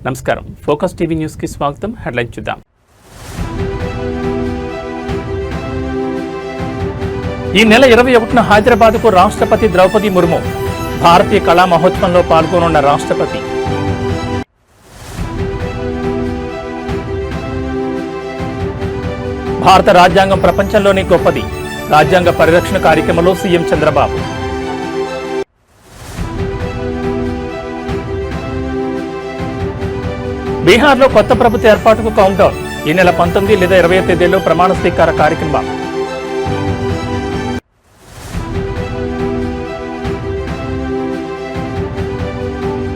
నమస్కారం focus TV news కి స్వాగతం. హెడ్లైన్ చూద్దాం. ఈ నెల 21న హైదరాబాద్కు రాష్ట్రపతి ద్రౌపది ముర్ము. భారతీయ కళా మహోత్సవంలో పాల్గొనున్న రాష్ట్రపతి. భారత రాజ్యాంగం ప్రపంచంలోనే గొప్పది. రాజ్యాంగ పరిరక్షణ కార్యక్రమంలో సీఎం చంద్రబాబు. బీహార్లో కొత్త ప్రభుత్వ ఏర్పాటుకు కౌంటౌన్. ఈ నెల 19 లేదా 20 తేదీల్లో ప్రమాణ స్వీకార కార్యక్రమం.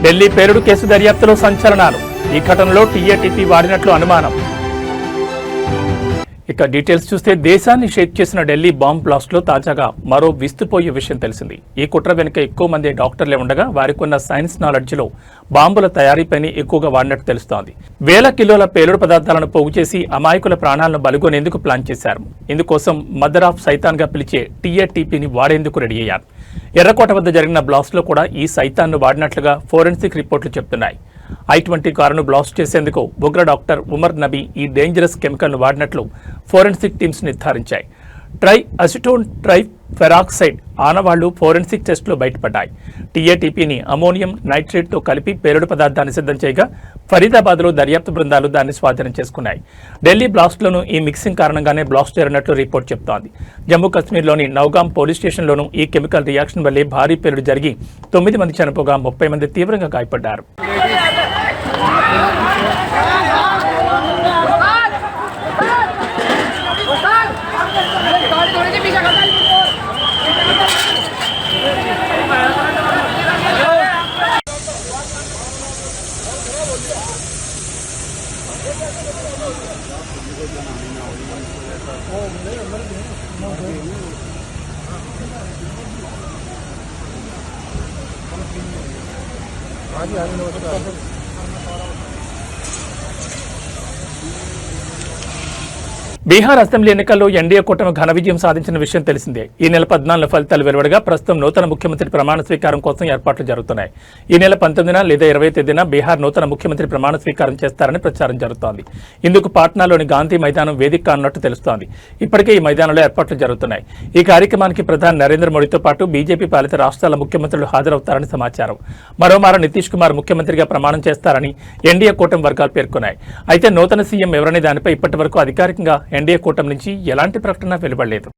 ఢిల్లీ పేలుడు కేసు దర్యాప్తులో సంచలనాలు. ఈ ఘటనలో టీఏటీపీ వాడినట్లు అనుమానం. ఇక డీటెయిల్స్ చూస్తే దేశాన్ని షేక్ చేసిన ఢిల్లీ బాంబ్ బ్లాస్ట్ లో తాజాగా మరో విస్తుపోయే విషయం తెలిసింది. ఈ కుట్ర వెనుక ఎక్కువ మంది డాక్టర్లే ఉండగా వారికున్న సైన్స్ నాలెడ్జ్ లో బాంబుల తయారీపైనే ఎక్కువగా వాడినట్టు తెలుస్తోంది. వేల కిలోల పేలుడు పదార్థాలను పోగు చేసి అమాయకుల ప్రాణాలను బలిగొనేందుకు ప్లాన్ చేశారు. ఇందుకోసం మదర్ ఆఫ్ సైతాన్ గా పిలిచే టీఏటీపీని వాడేందుకు రెడీ అయ్యారు. ఎర్రకోట వద్ద జరిగిన బ్లాస్ట్ లో కూడా ఈ సైతాన్ను వాడినట్లుగా ఫోరెన్సిక్ రిపోర్టులు చెబుతున్నాయి. I-20 కారును బ్లాస్ట్ చేసేందుకు ఉగ్ర డాక్టర్ ఉమర్ నబీ ఈ డేంజరస్ కెమికల్ను వాడినట్లు ఫోరెన్సిక్ టీమ్స్ నిర్ధారించాయి. ట్రై అసిటోన్ ట్రై ఫెరాక్సైడ్ ఆనవాళ్లు ఫోరెన్సిక్ టెస్టులో బయటపడ్డాయి. టీఏటీపీని అమోనియం నైట్రేట్తో కలిపి పేలుడు పదార్థాన్ని సిద్ధం చేయగా ఫరీదాబాద్లో దర్యాప్తు బృందాలు దాన్ని స్వాధీనం చేసుకున్నాయి. ఢిల్లీ బ్లాస్ట్లోనూ ఈ మిక్సింగ్ కారణంగానే బ్లాస్ట్ జరిగినట్లు రిపోర్ట్ చెబుతోంది. జమ్మూ కశ్మీర్లోని నౌగాం పోలీస్ స్టేషన్లోనూ ఈ కెమికల్ రియాక్షన్ వల్లే భారీ పేలుడు జరిగి 9 మంది చనిపోగా 30 మంది తీవ్రంగా గాయపడ్డారు. బీహార్ అసెంబ్లీ ఎన్నికల్లో ఎన్డీఏ కూటమి ఘన విజయం సాధించిన విషయం తెలిసిందే. ఈ నెల 14 ఫలితాలు వెలువడగా ప్రస్తుతం నూతన ముఖ్యమంత్రి ప్రమాణ స్వీకారం కోసం ఏర్పాట్లు జరుగుతున్నాయి. ఈ నెల 19న లేదా 20 తేదీన బీహార్ నూతన ముఖ్యమంత్రి ప్రమాణ స్వీకారం చేస్తారని ప్రచారం జరుగుతోంది. ఇందుకు పాట్నాలోని గాంధీ మైదానం వేదిక కానున్నట్టు తెలుస్తోంది. ఇప్పటికే ఈ మైదానంలో ఏర్పాట్లు జరుగుతున్నాయి. ఈ కార్యక్రమానికి ప్రధాని నరేంద్ర మోడీతో పాటు బీజేపీ పాలిత రాష్ట్రాల ముఖ్యమంత్రులు హాజరవుతారని సమాచారం. మరోమారు నితీష్ కుమార్ ముఖ్యమంత్రిగా ప్రమాణం చేస్తారని ఎన్డీఏ కూటమి వర్గాలు పేర్కొన్నాయి. అయితే నూతన సీఎం ఎవరనే దానిపై ఇప్పటి వరకు అధికారికంగా ఎన్డీఏ కూటమి నుంచి ఎలాంటి ప్రకటన వెలువడలేదు.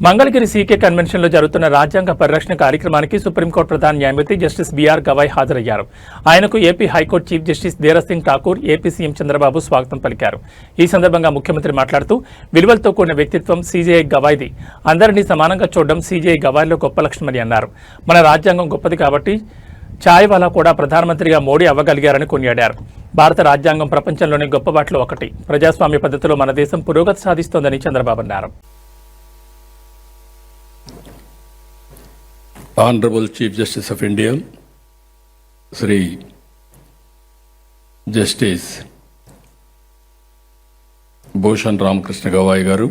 మంగళగిరి సీకే కన్వెన్షన్లో జరుగుతున్న రాజ్యాంగ పరిరక్షణ కార్యక్రమానికి సుప్రీంకోర్టు ప్రధాన న్యాయమూర్తి జస్టిస్ బీఆర్ గవాయ్ హాజరయ్యారు. ఆయనకు AP high court chief justice Dheeraj Singh Thakur, AP CM Chandrababu స్వాగతం పలికారు. ఈ సందర్భంగా ముఖ్యమంత్రి మాట్లాడుతూ విలువలతో కూడిన వ్యక్తిత్వం సీజేఐ గవాయ్ది. అందరినీ సమానంగా చూడడం సీజేఐ గవాయ్లో గొప్ప లక్షణమని అన్నారు. మన రాజ్యాంగం గొప్పది కాబట్టి చాయ్వాలా కూడా ప్రధానమంత్రిగా మోడీ అవ్వగలిగారని కొనియాడారు. భారత రాజ్యాంగం ప్రపంచంలోని గొప్ప వాటిలో ఒకటి. ప్రజాస్వామ్య పద్ధతిలో మన దేశం పురోగతి సాధిస్తోందని చంద్రబాబు అన్నారు. Honorable Chief Justice of India, Sri Justice Bhushan Ramakrishna Gawai Garu,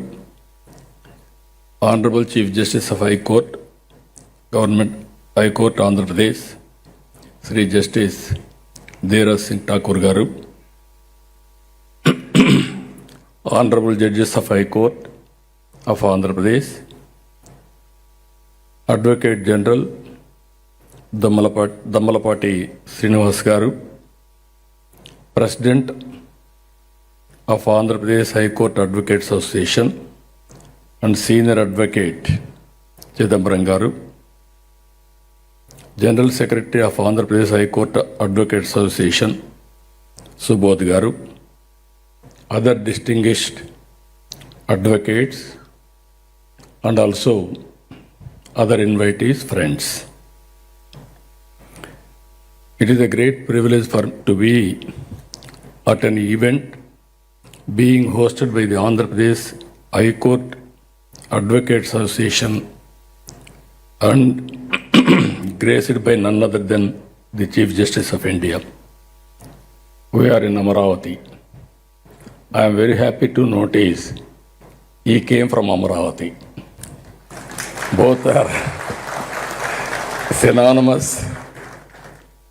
Honorable Chief Justice of High Court, Government High Court Andhra Pradesh, Sri Justice Dheeraj Singh Thakur Garu, Honorable Judges of High Court of Andhra Pradesh, Advocate General Dammalapati Srinivas Garu, President of Andhra Pradesh High Court Advocates Association and Senior Advocate Chidambaram Garu, General Secretary of Andhra Pradesh High Court Advocates Association Subodh Garu, other distinguished advocates and also other invitees, friends. It is a great privilege to be at an event being hosted by the Andhra Pradesh High Court Advocates Association and graced by none other than the Chief Justice of India. We are in Amaravati. I am very happy to notice he came from Amaravati. Both are synonymous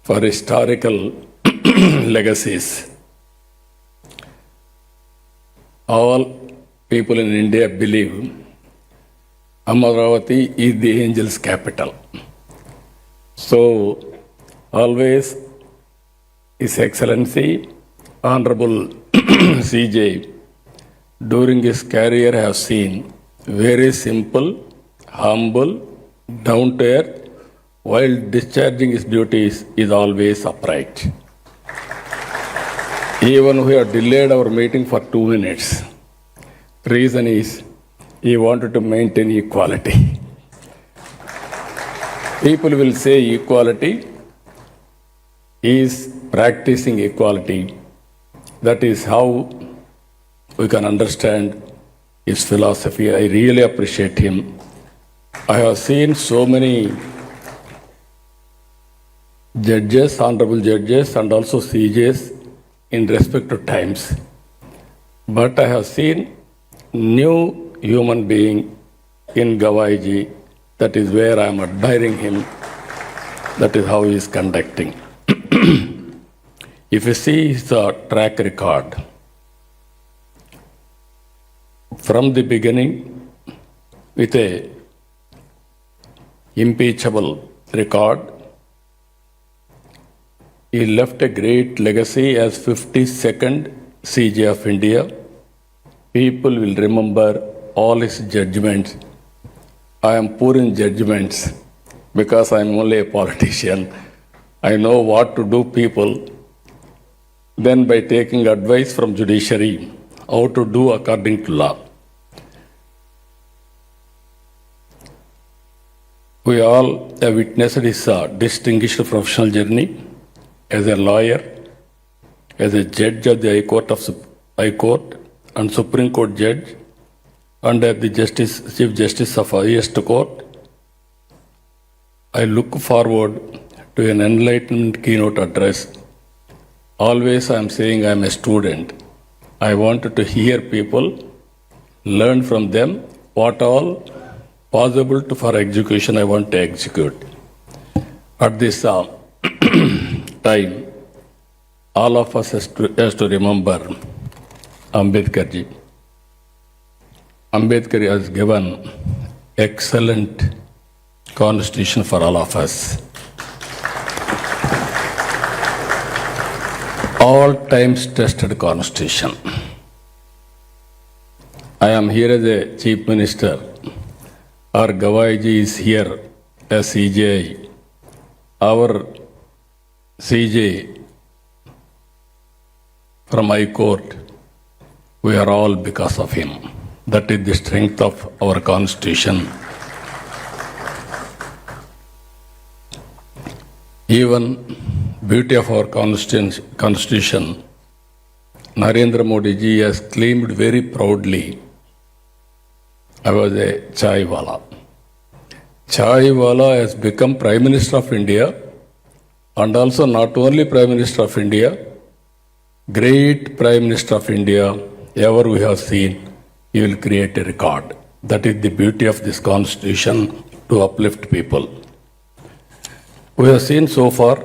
for historical legacies. All people in India believe Amaravati is the angel's capital. So, always His Excellency, Honorable CJ, during his career have seen very simple, humble, down to earth, while discharging his duties is always upright. Even we have delayed our meeting for 2 minutes. Reason is he wanted to maintain equality. People will say equality, he is practicing equality. That is how we can understand his philosophy. I really appreciate him. I have seen so many judges, honorable judges, and also CJs in respective times. But I have seen new human being in Gawaiji. That is where I am admiring him. That is how he is conducting. If you see his track record, from the beginning with a impeachable record, he left a great legacy as 52nd CJ of India. People will remember all his judgments. I am poor in judgments because I am only a politician. I know what to do people. Then by taking advice from judiciary, how to do according to law. We all have witnessed his distinguished professional journey as a lawyer, as a judge of the High Court and Supreme Court judge, and as the Chief Justice of Highest Court. I look forward to an enlightened keynote address. Always I am saying I am a student. I wanted to hear people, learn from them what all possible for execution I want to execute. At this time, all of us has to remember Ambedkar ji. Ambedkar has given excellent constitution for all of us. All times tested constitution. I am here as a chief minister. Our Gavaiji is here as CJI. Our CJ from High Court, we are all because of him. That is the strength of our constitution. Even beauty of our constitution, Narendra Modi ji has claimed very proudly, I was a chai wala. Chai wala has become Prime Minister of India, and also not only Prime Minister of India, great Prime Minister of India ever we have seen. He will create a record. That is the beauty of this constitution, to uplift people. We have seen so far.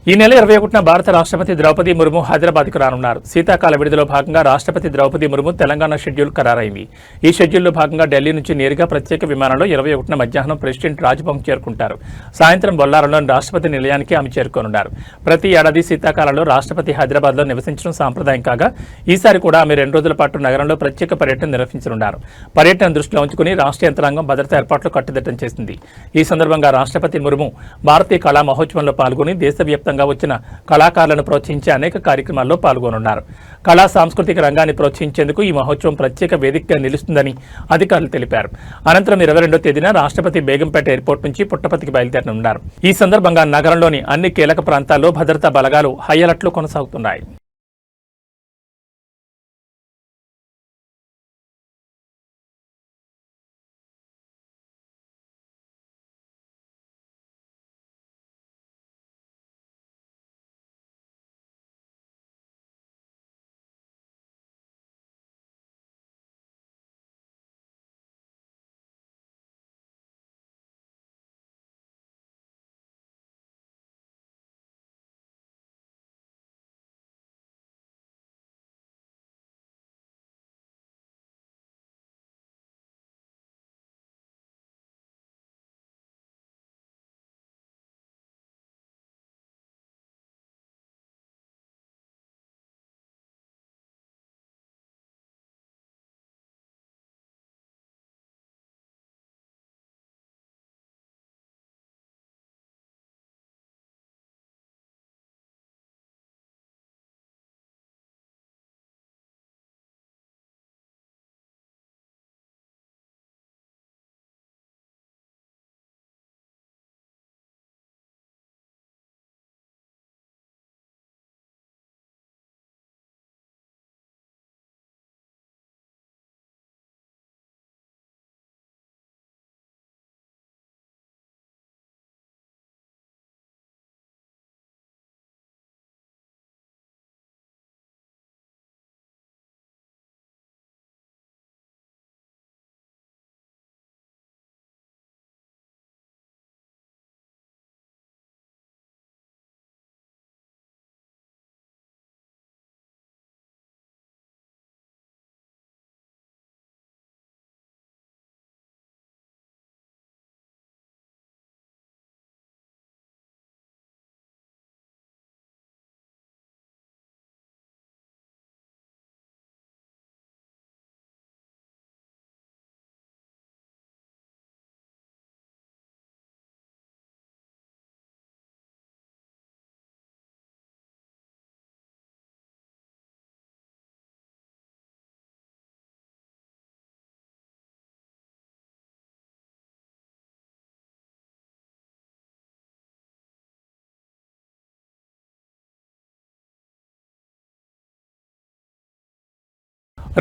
ఈ నెల 21న భారత రాష్ట్రపతి ద్రౌపది ముర్ము హైదరాబాద్కు రానున్నారు. శీతాకాల విడుదలలో భాగంగా రాష్ట్రపతి Draupadi Murmu Telangana schedule ఖరారైంది. ఈ షెడ్యూల్లో భాగంగా ఢిల్లీ నుంచి నేరుగా ప్రత్యేక విమానంలో 21న మధ్యాహ్నం ప్రెసిడెంట్ రాజ్భవన్ చేరుకుంటారు. సాయంత్రం బొల్లారంలోని రాష్ట్రపతి నిలయానికి ఆమె చేరుకోనున్నారు. ప్రతి ఏడాది శీతాకాలంలో రాష్ట్రపతి హైదరాబాద్లో నివసించడం సాంప్రదాయం కాగా ఈసారి కూడా ఆమె 2 రోజుల పాటు నగరంలో ప్రత్యేక పర్యటన నిర్వహించనున్నారు. పర్యటన దృష్టిలో ఉంచుకుని రాష్ట్ర యంత్రాంగం భద్రతా ఏర్పాట్లు కట్టుదిట్టం చేసింది. ఈ సందర్భంగా రాష్ట్రపతి ముర్ము భారతీయ కళా మహోత్సవంలో పాల్గొని దేశవ్యాప్తంగా వచ్చిన కళాకారులను ప్రోత్సహించే అనేక కార్యక్రమాల్లో పాల్గొనున్నారు. కళా సాంస్కృతిక రంగాన్ని ప్రోత్సహించేందుకు ఈ మహోత్సవం ప్రత్యేక వేదికగా నిలుస్తుందని అధికారులు తెలిపారు. అనంతరం 22వ తేదీన రాష్ట్రపతి బేగంపేట ఎయిర్పోర్ట్ నుంచి పుట్టపర్తికి బయలుదేరనున్నారు. ఈ సందర్భంగా నగరంలోని అన్ని కీలక ప్రాంతాల్లో భద్రతా బలగాలు హై అలర్ట్లు కొనసాగుతున్నాయి.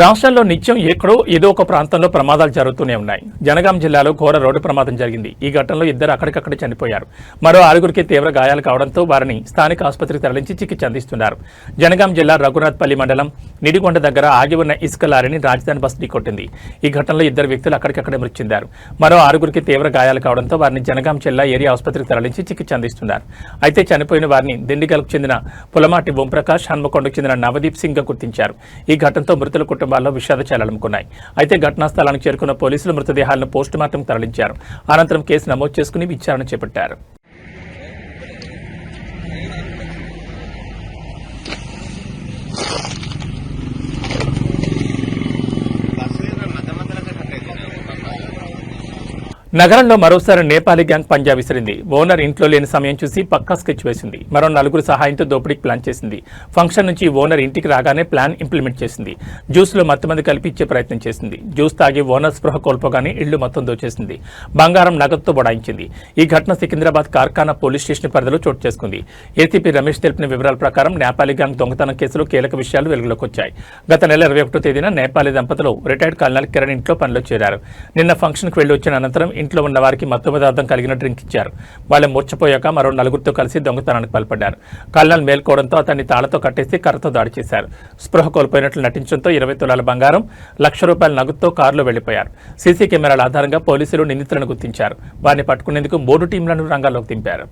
రాష్ట్రంలో నిత్యం ఎక్కడో ఏదో ఒక ప్రాంతంలో ప్రమాదాలు జరుగుతూనే ఉన్నాయి. జనగాం జిల్లాలో ఘోర రోడ్డు ప్రమాదం జరిగింది. ఈ ఘటనలో 2 అక్కడికక్కడే చనిపోయారు. మరో 6గురికి తీవ్ర గాయాలు కావడంతో వారిని స్థానిక ఆసుపత్రికి తరలించి చికిత్స అందిస్తున్నారు. జనగాం జిల్లా రఘునాథ్పల్లి మండలం నిడిగొండ దగ్గర ఆగి ఉన్న ఇసుక లారీని రాజధాని బస్ ఢీకొట్టింది. ఈ ఘటనలో 2 వ్యక్తులు అక్కడికక్కడే మృతి చెందారు. మరో 6గురికి తీవ్ర గాయాలు కావడంతో వారిని జనగాం జిల్లా ఏరియా ఆసుపత్రికి తరలించి చికిత్స అందిస్తున్నారు. అయితే చనిపోయిన వారిని దిండిగల్కు చెందిన పులమాటి ఓంప్రకాష్, హన్మకొండకు చెందిన నవదీప్ సింగ్ గా గుర్తించారు. ఈ ఘటనతో మృతుల కుటుంబాల్లో విషాద ఛాయలనుకున్నాయి. అయితే ఘటనా స్థలానికి చేరుకున్న పోలీసులు మృతదేహాలను పోస్టుమార్టం తరలించారు. అనంతరం కేసు నమోదు చేసుకుని విచారణ చేపట్టారు. నగరంలో మరోసారి నేపాలీ గ్యాంగ్ పంజా విసిరింది. ఓనర్ ఇంట్లో లేని సమయం చూసి పక్కా స్కెచ్ వేసింది. మరో నలుగురు సహాయంతో దోపిడీకి ప్లాన్ చేసింది. ఫంక్షన్ నుంచి ఓనర్ ఇంటికి రాగానే ప్లాన్ ఇంప్లిమెంట్ చేసింది. జ్యూస్లో మత్తుమంది కలిపి ఇచ్చే ప్రయత్నం చేసింది. జ్యూస్ తాగి ఓనర్ స్పృహ కోల్పోగానే ఇళ్లు మొత్తం దోచేసింది. బంగారం నగదుతో బడాయించింది. ఈ ఘటన సికింద్రాబాద్ కార్ఖానా పోలీస్ స్టేషన్ పరిధిలో చోటు చేసుకుంది. ఏసీపీ రమేష్ తెలిపిన వివరాల ప్రకారం నేపాలీ గ్యాంగ్ దొంగతనం కేసులో కీలక విషయాలు వెలుగులోకి వచ్చాయి. గత నెల 21వ తేదీన నేపాలీ దంపతులు రిటైర్డ్ కల్నల్ కిరణ్ ఇంట్లో పనిలో చేరారు. నిన్న ఫంక్షన్కు వెళ్లి వచ్చిన అనంతరం ఇంట్లో ఉన్న వారికి మత్తు పదార్థం కలిగిన డ్రింక్ ఇచ్చారు. వాళ్ళు మూర్చపోయాక మరో నలుగురితో కలిసి దొంగతనానికి పాల్పడ్డారు. కల్నల్ మేల్కోవడంతో అతన్ని తాళతో కట్టేసి కర్రతో దాడి చేశారు. స్పృహ కోల్పోయినట్లు నటించడంతో 20 తులాల బంగారం, ₹1,00,000 నగదుతో కారులో వెళ్లిపోయారు. సీసీ కెమెరాల ఆధారంగా పోలీసులు నిందితులను గుర్తించారు. వారిని పట్టుకునేందుకు 3 టీంలను రంగాల్లోకి దింపారు.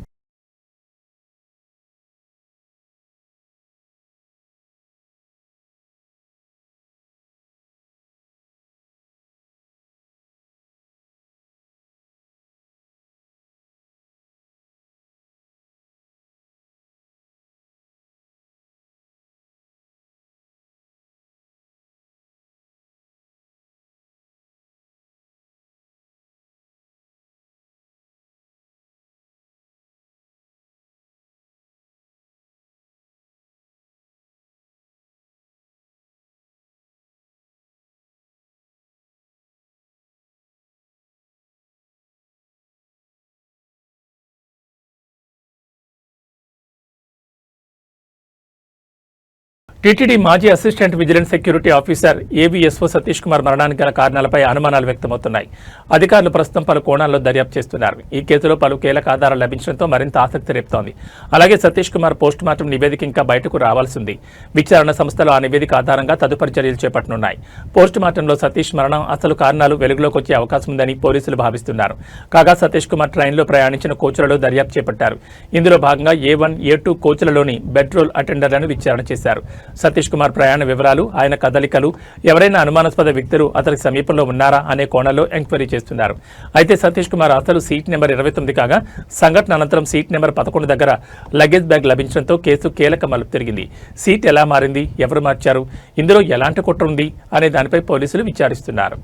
టీటీడీ మాజీ assistant vigilance security officer AVSO Satish Kumar మరణానికి గల కారణాలపై అనుమానాలు వ్యక్తమవుతున్నాయి. అధికారులు ప్రస్తుతం పలు కోణాల్లో దర్యాప్తు చేస్తున్నారు. ఈ కేసులో పలు కీలక ఆధారాలు లభించడంతో మరింత ఆసక్తి రేపుతోంది. అలాగే సతీష్ కుమార్ పోస్టుమార్టం నివేదిక ఇంకా బయటకు రావాల్సింది. విచారణ సంస్థలు ఆ నివేదిక ఆధారంగా తదుపరి చర్యలు చేపట్టనున్నాయి. పోస్టుమార్టంలో సతీష్ మరణం అసలు కారణాలు వెలుగులోకి వచ్చే అవకాశం ఉందని పోలీసులు భావిస్తున్నారు. కాగా సతీష్ కుమార్ ట్రైన్లో ప్రయాణించిన కోచ్లలో దర్యాప్తు చేపట్టారు. ఇందులో భాగంగా A1, A2 కోచ్లలోని బెడ్ రోల్ అటెండర్లను విచారణ చేశారు. సతీష్ కుమార్ ప్రయాణ వివరాలు, ఆయన కదలికలు, ఎవరైనా అనుమానాస్పద వ్యక్తులు అతనికి సమీపంలో ఉన్నారా అనే కోణంలో ఎంక్వైరీ చేస్తున్నారు. అయితే సతీష్ కుమార్ అసలు సీట్ నెంబర్ 29 కాగా సంఘటన అనంతరం సీట్ నెంబర్ 11 దగ్గర లగేజ్ బ్యాగ్ లభించడంతో కేసు కీలక మలుపు తిరిగింది. సీట్ ఎలా మారింది, ఎవరు మార్చారు, ఇందులో ఎలాంటి కుట్ర ఉంది అనే దానిపై పోలీసులు విచారిస్తున్నారు.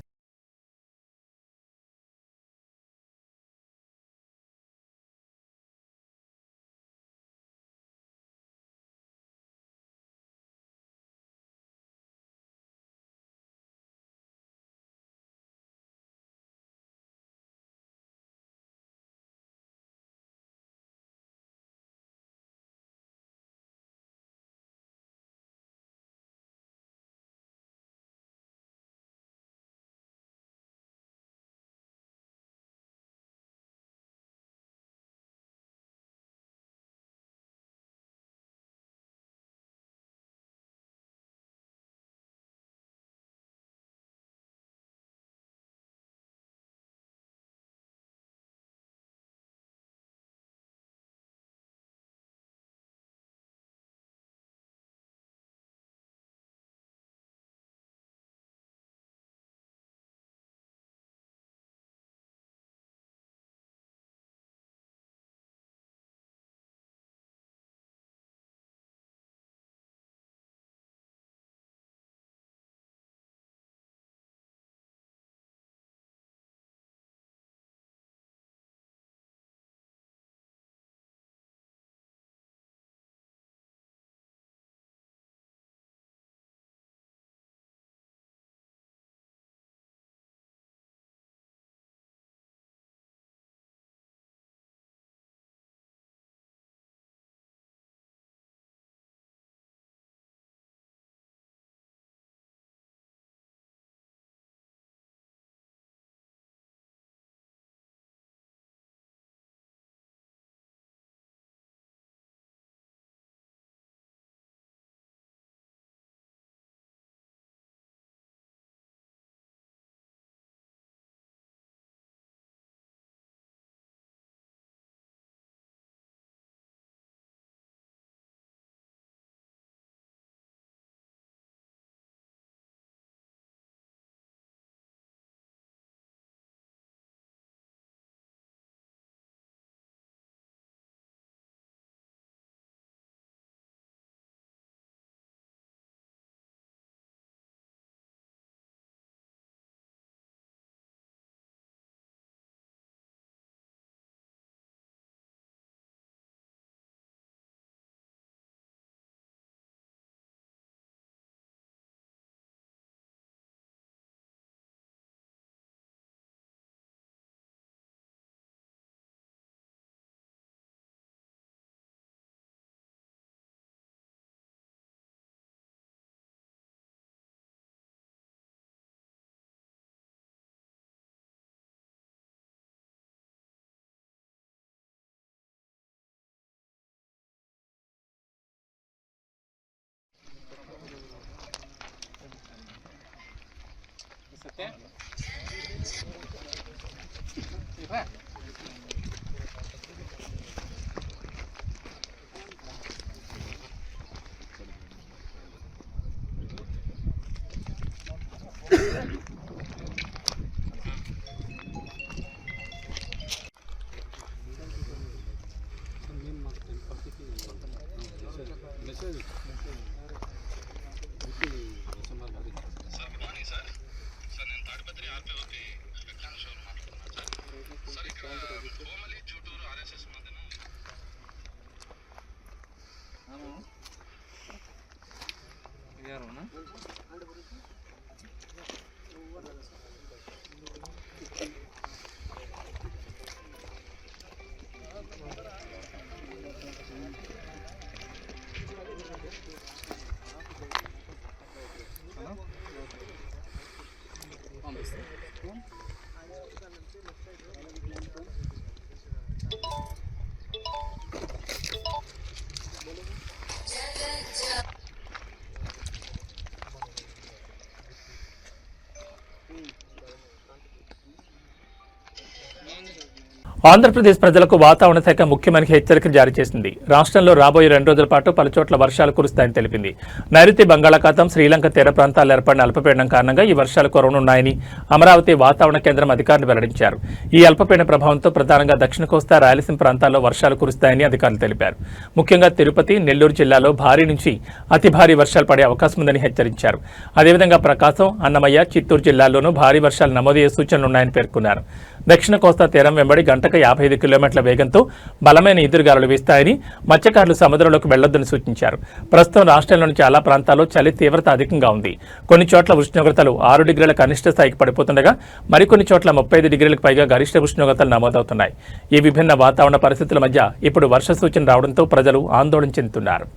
ఆంధ్రప్రదేశ్ ప్రజలకు వాతావరణ శాఖ ముఖ్యమైన హెచ్చరికలు జారీ చేసింది. రాష్ట్రంలో రాబోయే 2 రోజుల పాటు పలుచోట్ల వర్షాలు కురుస్తాయని తెలిపింది. నైరుతి బంగాళాఖాతం, శ్రీలంక తీర ప్రాంతాల్లో ఏర్పడిన అల్పపీడనం కారణంగా ఈ వర్షాలు కురవనున్నాయని అమరావతి వాతావరణ కేంద్రం అధికారులు వెల్లడించారు. ఈ అల్పపీడన ప్రభావంతో ప్రధానంగా దక్షిణ కోస్తా, రాయలసీమ ప్రాంతాల్లో వర్షాలు కురుస్తాయని అధికారులు తెలిపారు. ముఖ్యంగా తిరుపతి, నెల్లూరు జిల్లాలో భారీ నుంచి అతి భారీ వర్షాలు పడే అవకాశం ఉందని హెచ్చరించారు. అదేవిధంగా ప్రకాశం, అన్నమయ్య, చిత్తూరు జిల్లాల్లోనూ భారీ వర్షాలు నమోదయ్యే సూచనలున్నాయని పేర్కొన్నారు. దక్షిణ కోస్తా తీరం వెంబడి గంటకు 55 కిలోమీటర్ల వేగంతో బలమైన ఎదురుగాలులు వీస్తాయని, మత్స్యకారులు సముద్రంలోకి వెళ్లొద్దని సూచించారు. ప్రస్తుతం రాష్ట్రంలోని చాలా ప్రాంతాల్లో చలి తీవ్రత అధికంగా ఉంది. కొన్ని చోట్ల ఉష్ణోగ్రతలు 6 డిగ్రీల కనిష్ట స్థాయికి పడిపోతుండగా మరికొన్ని చోట్ల 35 డిగ్రీలకు పైగా గరిష్ట ఉష్ణోగ్రతలు నమోదవుతున్నాయి. ఈ విభిన్న వాతావరణ పరిస్థితుల మధ్య ఇప్పుడు వర్ష సూచన రావడంతో ప్రజలు ఆందోళన చెందుతున్నారు.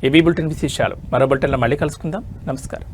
ఏబీ బులెటిన్ విశేషాలు మరో బులెటిన్లో మళ్ళీ కలుసుకుందాం. నమస్కారం.